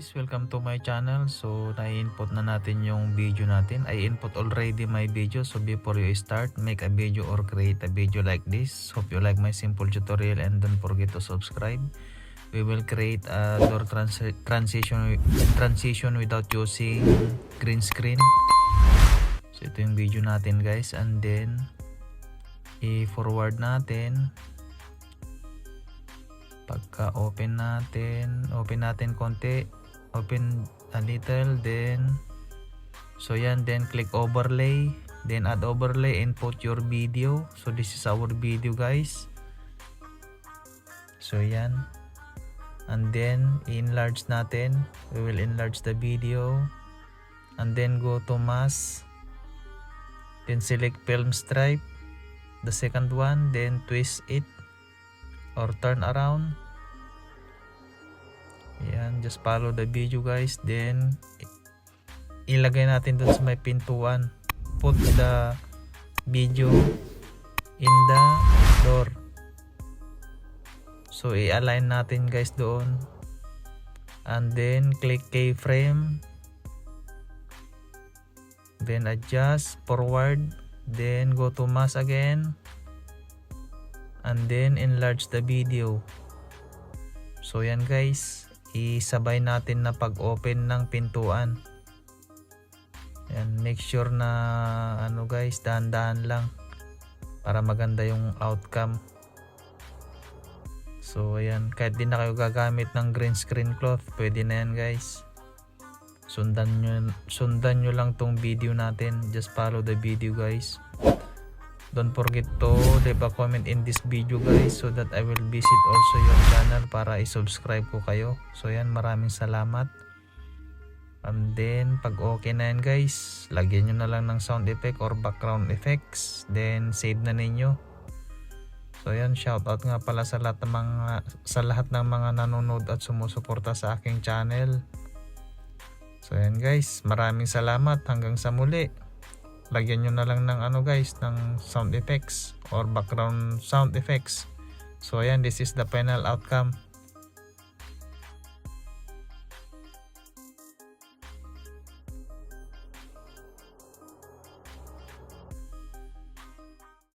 guys, welcome to my channel. So na-input na natin yung video natin. I input already my video. So before you start, make a video or create a video like this. Hope you like my simple tutorial and don't forget to subscribe. We will create a door transition without using green screen. So ito yung video natin guys, and then i-forward natin. Pagka open natin konti, open a little, then so yan, then click overlay, then add overlay, input your video. So this is our video guys. So yan, and then enlarge natin. We will enlarge the video, and then go to mask, then select film stripe, the second one, then twist it or turn around. Yan, just follow the video guys, then ilagay natin dun sa may pintuan. Put the video in the door. So i-align natin guys doon, and then click keyframe, then adjust forward, then go to mask again, and then enlarge the video. So yan guys, isabay natin na pag-open ng pintuan. Yan, make sure na guys, dahan-dahan lang para maganda yung outcome. So ayan, kahit di na kayo gagamit ng green screen cloth, pwede na yan guys. Sundan nyo lang tong video natin. Just follow the video guys. Don't forget to leave a comment in this video guys, so that I will visit also your channel para i-subscribe ko kayo. So yan, maraming salamat. And then pag okay na yan guys, lagyan nyo na lang ng sound effect or background effects, then save na ninyo. So yan, shoutout nga pala sa lahat ng mga nanonood at sumusuporta sa aking channel. So yan guys, maraming salamat. Hanggang sa muli. Lagyan nyo na lang ng guys, ng sound effects or background sound effects. So ayan, this is the final outcome.